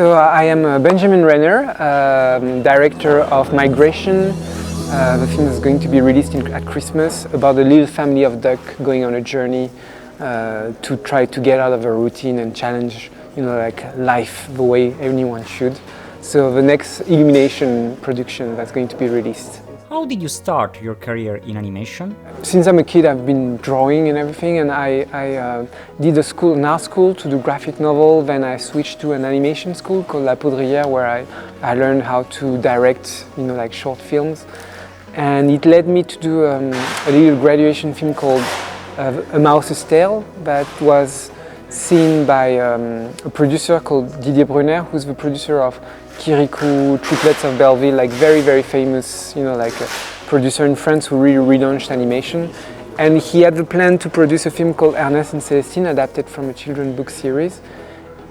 So I am Benjamin Renner, director of Migration. The film is going to be released at Christmas about a little family of duck going on a journey to try to get out of a routine and challenge, like life the way anyone should. So the next Illumination production that's going to be released. How did you start your career in animation? Since I'm a kid, I've been drawing and everything, and I did an art school to do graphic novel. Then I switched to an animation school called La Poudrière, where I learned how to direct, like short films. And it led me to do a little graduation film called A Mouse's Tale that was seen by a producer called Didier, who's the producer of Kirikou, Triplets of Belleville, like very, very famous, like a producer in France who really relaunched animation. And he had the plan to produce a film called Ernest and Celestine, adapted from a children's book series.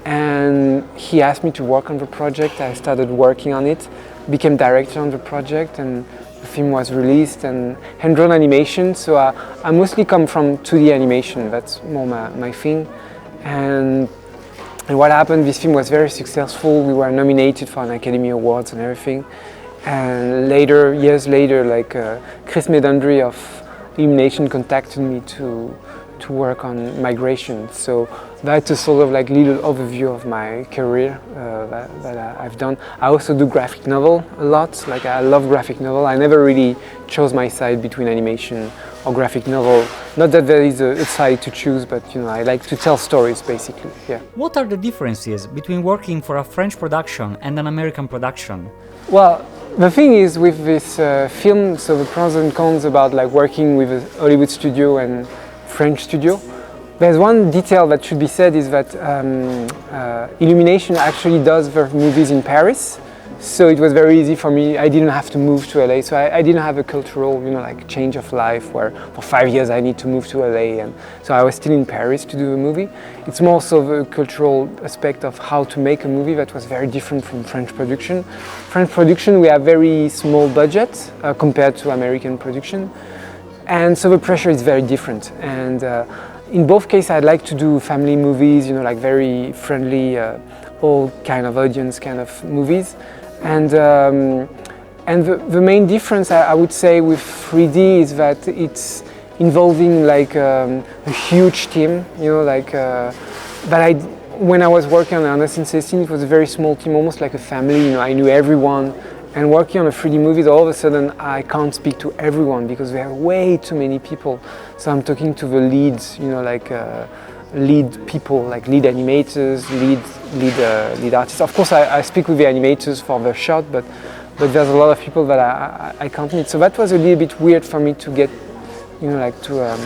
And he asked me to work on the project. I started working on it, became director on the project, and the film was released, and hand-drawn animation. So I mostly come from 2D animation, that's more my thing. And what happened, this film was very successful. We were nominated for an Academy Awards and everything. And later, years later, Chris Medandri of Illumination contacted me to work on Migration. So that's a sort of little overview of my career that I've done. I also do graphic novel a lot. I love graphic novel. I never really chose my side between animation or graphic novel. Not that there is a side to choose, but I like to tell stories basically. Yeah. What are the differences between working for a French production and an American production? Well, the thing is with this film, so the pros and cons about working with a Hollywood studio and French studio. There's one detail that should be said is that Illumination actually does their movies in Paris. So it was very easy for me. I didn't have to move to LA, so I didn't have a cultural, change of life where for 5 years I need to move to LA, and so I was still in Paris to do a movie. It's more so the cultural aspect of how to make a movie that was very different from French production. French production, we have very small budgets compared to American production, and so the pressure is very different. And in both cases, I'd like to do family movies, very friendly, all kind of audience kind of movies. And the main difference I would say with 3D is that it's involving a huge team, when I was working on Ernest and Celestine, it was a very small team, almost like a family, I knew everyone. And working on a 3D movie, all of a sudden I can't speak to everyone because there are way too many people. So I'm talking to the leads, lead people, lead animators, lead artists. Of course, I speak with the animators for the shot, but there's a lot of people that I can't meet. So that was a little bit weird for me to get, to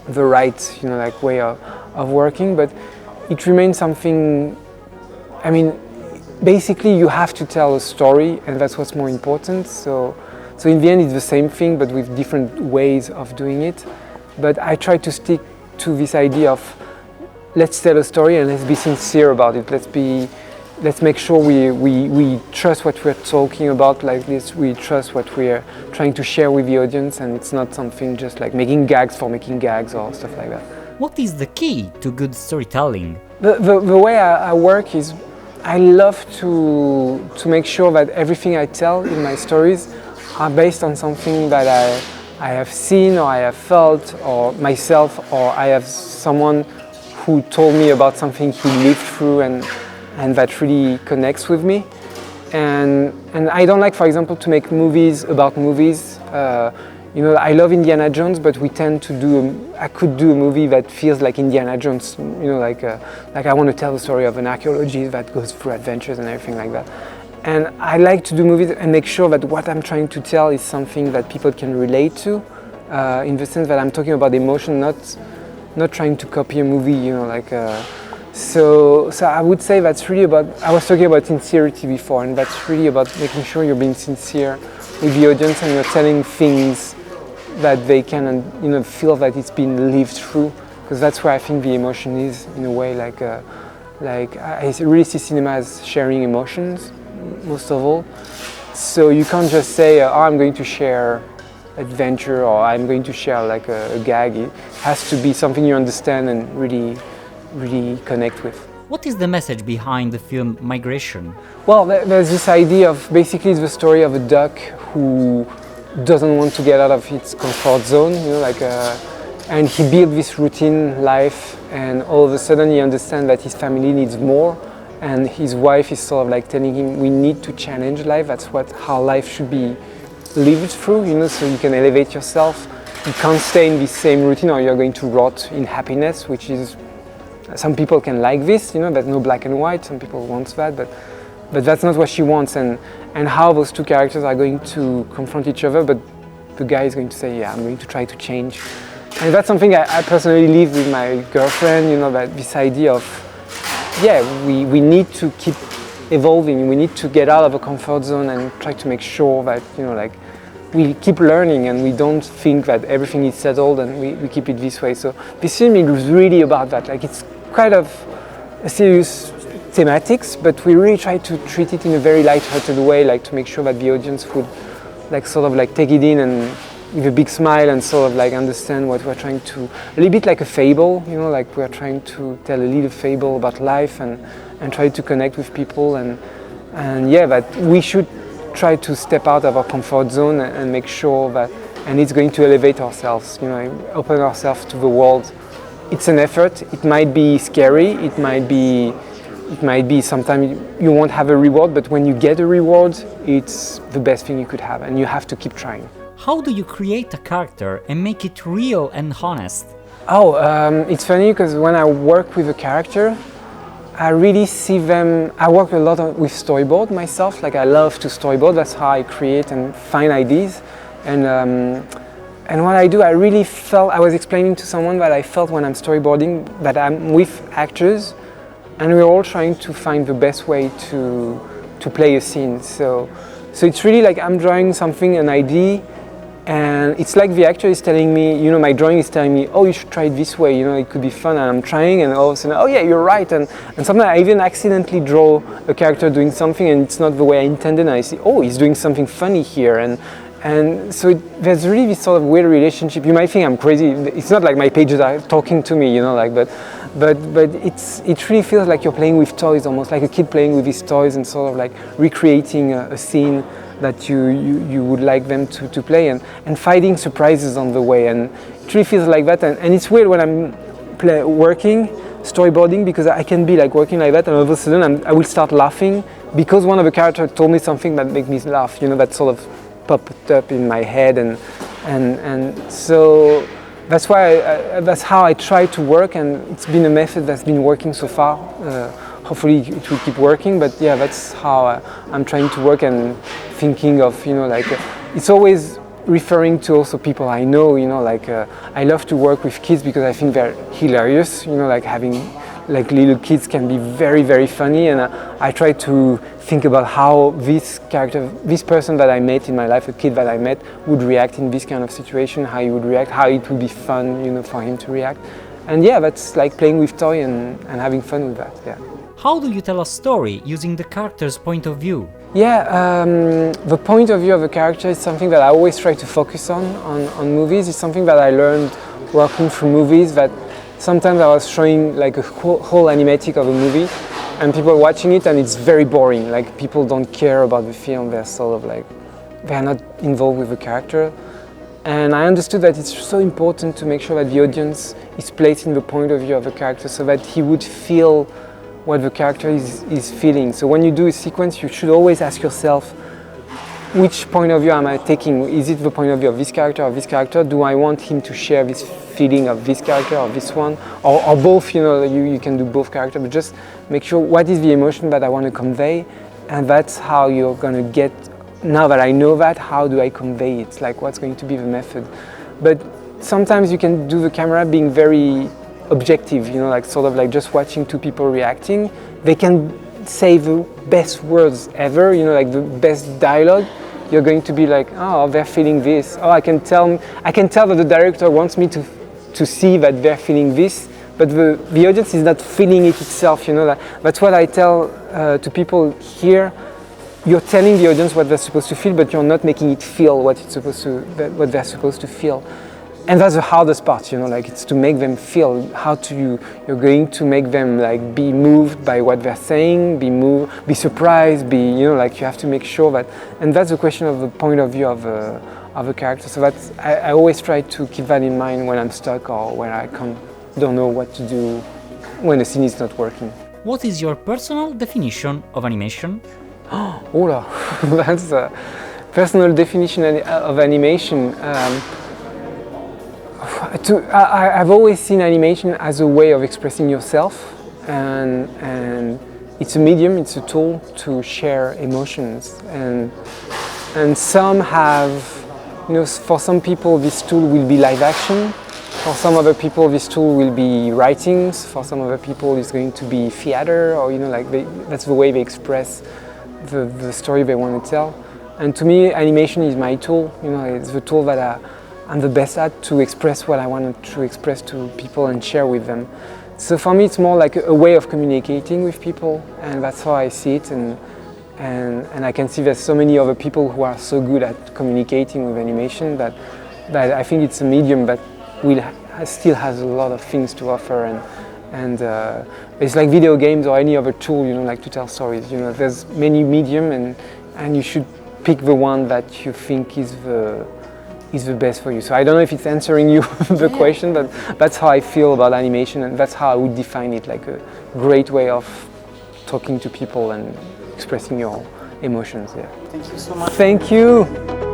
the right, way of working. But it remains something. I mean, basically, you have to tell a story, and that's what's more important. So in the end, it's the same thing, but with different ways of doing it. But I try to stick to this idea of let's tell a story and let's be sincere about it. Let's make sure we trust what we're talking about like this. We trust what we're trying to share with the audience, and it's not something just making gags for making gags or stuff like that. What is the key to good storytelling? The way I work is I love to make sure that everything I tell in my stories are based on something that I have seen or I have felt or myself, or I have someone who told me about something he lived through and that really connects with me. And I don't like, for example, to make movies about movies. I love Indiana Jones, but we tend to I could do a movie that feels like Indiana Jones, I want to tell the story of an archaeologist that goes through adventures and everything like that. And I like to do movies and make sure that what I'm trying to tell is something that people can relate to, in the sense that I'm talking about emotion, not trying to copy a movie, So I would say that's really about, I was talking about sincerity before, and that's really about making sure you're being sincere with the audience and you're telling things that they can, feel that it's been lived through, because that's where I think the emotion is, in a way, I really see cinema as sharing emotions, most of all. So you can't just say, I'm going to share adventure, or I'm going to share a gag. It has to be something you understand and really connect with. What is the message behind the film Migration? Well, there's this idea of basically it's the story of a duck who doesn't want to get out of its comfort zone, and he built this routine life, and all of a sudden he understands that his family needs more, and his wife is sort of like telling him, we need to challenge life. That's how life should be lived through, so you can elevate yourself. You can't stay in this same routine or you're going to rot in happiness, which is, some people can like this, there's no black and white, some people want that, but that's not what she wants, and how those two characters are going to confront each other, but the guy is going to say, yeah, I'm going to try to change. And that's something I personally live with my girlfriend, that this idea of, yeah, we need to keep evolving, we need to get out of a comfort zone and try to make sure that, we keep learning and we don't think that everything is settled and we keep it this way. So this film is really about that. It's kind of a serious thematics, but we really try to treat it in a very light-hearted way, to make sure that the audience would take it in and with a big smile and understand what we're trying to, a little bit like a fable, we're trying to tell a little fable about life and try to connect with people and yeah, that we should try to step out of our comfort zone and make sure that, and it's going to elevate ourselves, open ourselves to the world. It's an effort. It might be scary. It might be sometimes you won't have a reward, but when you get a reward, it's the best thing you could have, and you have to keep trying. How do you create a character and make it real and honest? It's funny because when I work with a character, I really see them. I work a lot with storyboard myself. I love to storyboard. That's how I create and find ideas. And what I do, I really felt. I was explaining to someone that I felt when I'm storyboarding that I'm with actors, and we're all trying to find the best way to play a scene. So it's really like I'm drawing something, an idea. And it's like the actor is telling me, my drawing is telling me, oh, you should try it this way, it could be fun, and I'm trying, and all of a sudden, oh yeah, you're right, and sometimes I even accidentally draw a character doing something and it's not the way I intended, and I see, oh, he's doing something funny here, and so there's really this sort of weird relationship. You might think I'm crazy, it's not like my pages are talking to me, but it really feels like you're playing with toys, almost like a kid playing with his toys and sort of like recreating a scene that you would like them to play and finding surprises on the way, and it really feels like that, and it's weird when I'm working, storyboarding, because I can be working like that and all of a sudden I will start laughing because one of the characters told me something that made me laugh, that sort of popped up in my head, and so that's why that's how I try to work, and it's been a method that's been working so far. Hopefully it will keep working, but yeah, that's how I'm trying to work and thinking of, it's always referring to also people I know, I love to work with kids because I think they're hilarious, having little kids can be very, very funny, and I try to think about how this character, this person that I met in my life, a kid that I met, would react in this kind of situation, how he would react, how it would be fun, for him to react. And yeah, that's like playing with toy and having fun with that, yeah. How do you tell a story using the character's point of view? Yeah, the point of view of a character is something that I always try to focus on movies. It's something that I learned working through movies, that sometimes I was showing a whole animatic of a movie and people watching it and it's very boring. People don't care about the film, they're sort of they're not involved with the character. And I understood that it's so important to make sure that the audience is placed in the point of view of the character so that he would feel what the character is feeling. So when you do a sequence, you should always ask yourself, which point of view am I taking? Is it the point of view of this character or this character? Do I want him to share this feeling of this character or this one? Or both, you can do both characters, but just make sure what is the emotion that I want to convey, and that's how you're going to get, now that I know that, how do I convey it? What's going to be the method? But sometimes you can do the camera being very objective, just watching two people reacting. They can say the best words ever, the best dialogue. You're going to be oh, they're feeling this. Oh, I can tell that the director wants me to see that they're feeling this, but the audience is not feeling it itself, That's what I tell to people here. You're telling the audience what they're supposed to feel, but you're not making it feel what they're supposed to feel. and that's the hardest part, you know, like it's to make them feel you're going to make them like be moved by what they're saying, be surprised, you know, like you have to make sure that, and that's the question of the point of view of a character. So that's, I always try to keep that in mind when I'm stuck or when I don't know what to do when the scene is not working. What is your personal definition of animation? Oh, that's a personal definition of animation. I've always seen animation as a way of expressing yourself, and it's a medium, it's a tool to share emotions, and some have, you know, for some people this tool will be live action, for some other people this tool will be writings, for some other people it's going to be theater, or, you know, like that's the way they express the story they want to tell. And to me, animation is my tool, you know, it's the tool that I'm the best at to express what I want to express to people and share with them. So for me, it's more like a way of communicating with people, and that's how I see it. And I can see there's so many other people who are so good at communicating with animation that I think it's a medium that still has a lot of things to offer. And it's like video games or any other tool, you know, like to tell stories. You know, there's many medium, and you should pick the one that you think is the best for you. So I don't know if it's answering you the question, but that's how I feel about animation, and that's how I would define it, like a great way of talking to people and expressing your emotions. Yeah. Thank you so much. Thank you.